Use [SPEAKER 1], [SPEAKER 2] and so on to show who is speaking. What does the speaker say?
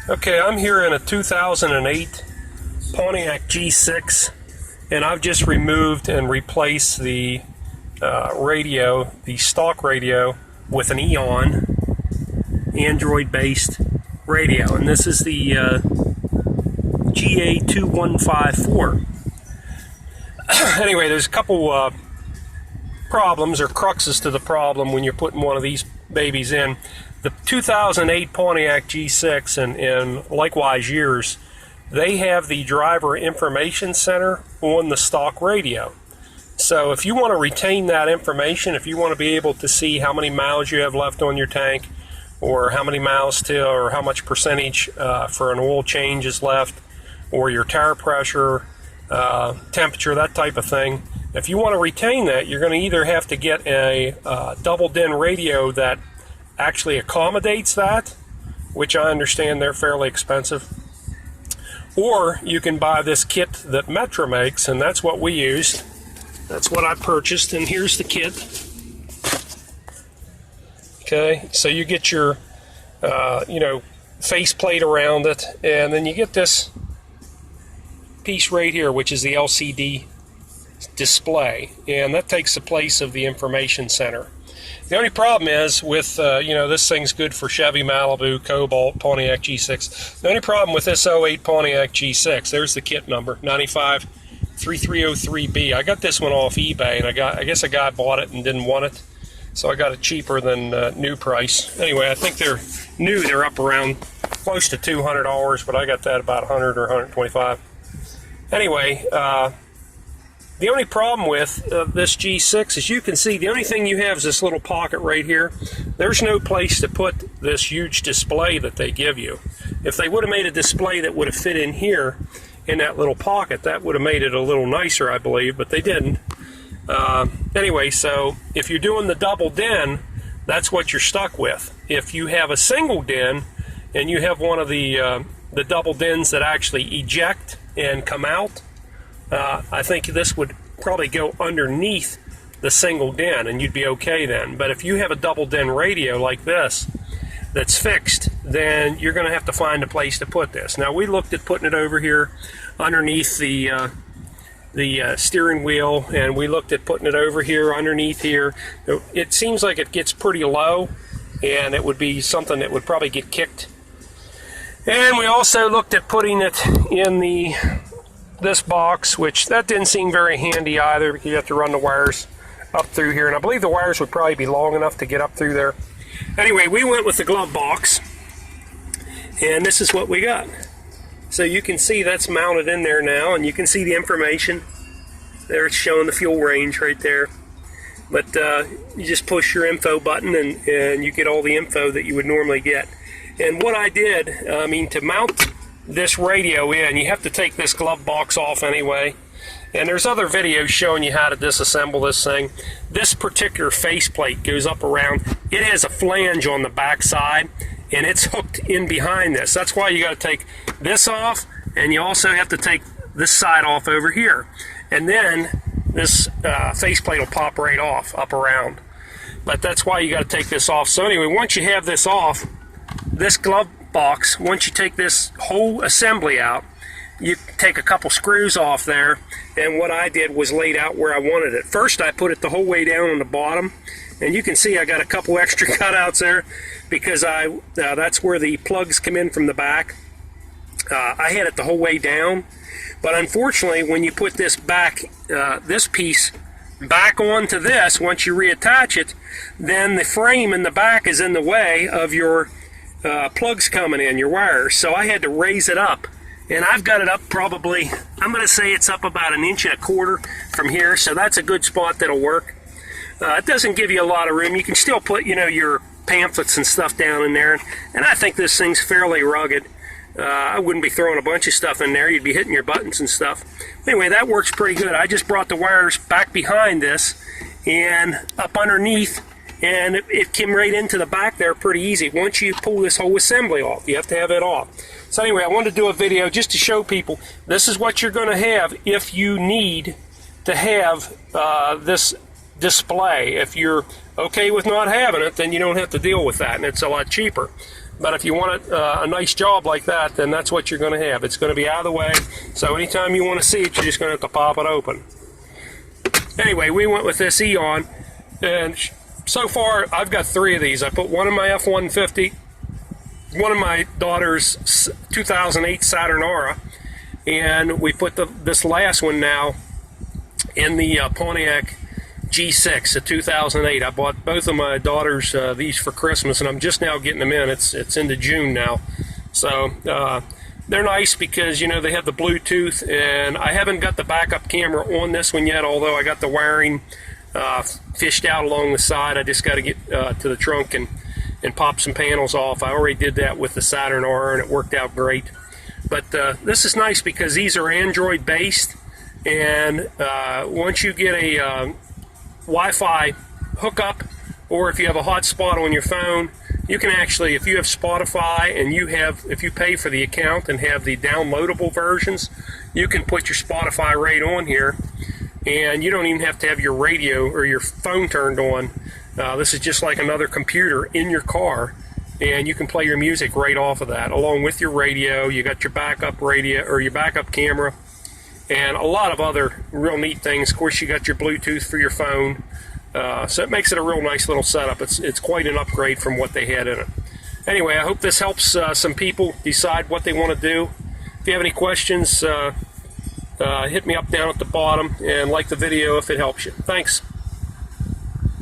[SPEAKER 1] Okay, I'm here in a 2008 Pontiac G6, and I've just removed and replaced the radio, the stock radio, with an Eonon Android-based radio, and this is the GA2154. Anyway, there's a couple problems or cruxes to the problem when you're putting one of these babies in. The 2008 Pontiac G6 and likewise years, they have the driver information center on the stock radio. So if you want to retain that information, if you want to be able to see how many miles you have left on your tank, or how many miles to, or how much percentage for an oil change is left, or your tire pressure, temperature, that type of thing, if you want to retain that, you're going to either have to get a double DIN radio that actually accommodates that, which I understand they're fairly expensive, or you can buy this kit that Metra makes, and that's what we used. That's what I purchased, and here's the kit. Okay, so you get your faceplate around it, and then you get this piece right here, which is the LCD display, and that takes the place of the information center. The only problem is with, this thing's good for Chevy, Malibu, Cobalt, Pontiac G6. The only problem with this 08 Pontiac G6, there's the kit number, 953303B. I got this one off eBay, and I guess a guy bought it and didn't want it, so I got it cheaper than new price. Anyway, I think they're new. They're up around close to $200, but I got that about 100 or 125. Anyway, the only problem with this G6, as you can see, the only thing you have is this little pocket right here. There's no place to put this huge display that they give you. If they would have made a display that would have fit in here in that little pocket, that would have made it a little nicer, I believe, but they didn't. Anyway, so if you're doing the double DIN, that's what you're stuck with. If you have a single DIN and you have one of the double DINs that actually eject and come out, I think this would probably go underneath the single DIN and you'd be okay then. But if you have a double DIN radio like this that's fixed, then you're going to have to find a place to put this. Now, we looked at putting it over here underneath the steering wheel, and we looked at putting it over here underneath here. It seems like it gets pretty low, and it would be something that would probably get kicked. And we also looked at putting it in this box, which that didn't seem very handy either, because you have to run the wires up through here, and I believe the wires would probably be long enough to get up through there. Anyway, we went with the glove box, and this is what we got. So you can see that's mounted in there now, and you can see the information there. It's showing the fuel range right there. But you just push your info button, and you get all the info that you would normally get. And what I did, to mount this radio in, you have to take this glove box off anyway. And there's other videos showing you how to disassemble this thing. This particular faceplate goes up around. It has a flange on the back side, and it's hooked in behind this. That's why you got to take this off, and you also have to take this side off over here. And then this faceplate will pop right off, up around. But that's why you got to take this off. So anyway, once you have this off, this glove box, once you take this whole assembly out, you take a couple screws off there, and what I did was laid out where I wanted it. First, I put it the whole way down on the bottom, and you can see I got a couple extra cutouts there because that's where the plugs come in from the back. I had it the whole way down, but unfortunately, when you put this back, this piece back onto this, once you reattach it, then the frame in the back is in the way of your plugs coming in, your wires. So I had to raise it up, and I've got it up probably, I'm going to say it's up about 1.25 inches from here, so that's a good spot that'll work. It doesn't give you a lot of room. You can still put, your pamphlets and stuff down in there, and I think this thing's fairly rugged. I wouldn't be throwing a bunch of stuff in there. You'd be hitting your buttons and stuff. Anyway, that works pretty good. I just brought the wires back behind this and up underneath, and it came right into the back there pretty easy. Once you pull this whole assembly off, you have to have it off. So anyway, I wanted to do a video just to show people this is what you're going to have if you need to have this display. If you're okay with not having it, then you don't have to deal with that, and it's a lot cheaper. But if you want a nice job like that, then that's what you're going to have. It's going to be out of the way, so anytime you want to see it, you're just going to have to pop it open. Anyway, we went with this Eon, and so far I've got 3 of these. I put one in my F-150, one in my daughter's 2008 Saturn Aura, and we put this last one now in the Pontiac G6, a 2008. I bought both of my daughters these for Christmas, and I'm just now getting them in. It's into June now, so they're nice because, you know, they have the Bluetooth, and I haven't got the backup camera on this one yet, although I got the wiring fished out along the side. I just got to get to the trunk and pop some panels off. I already did that with the Saturn R, and it worked out great. But this is nice because these are Android based, and once you get a Wi-Fi hookup, or if you have a hotspot on your phone, you can actually, if you have Spotify and if you pay for the account and have the downloadable versions, you can put your Spotify right on here, and you don't even have to have your radio or your phone turned on. This is just like another computer in your car, and you can play your music right off of that along with your radio. You got your backup radio or your backup camera, and a lot of other real neat things. Of course, you got your Bluetooth for your phone, so it makes it a real nice little setup. It's quite an upgrade from what they had in it. Anyway, I hope this helps some people decide what they want to do. If you have any questions, hit me up down at the bottom, and like the video if it helps you. Thanks.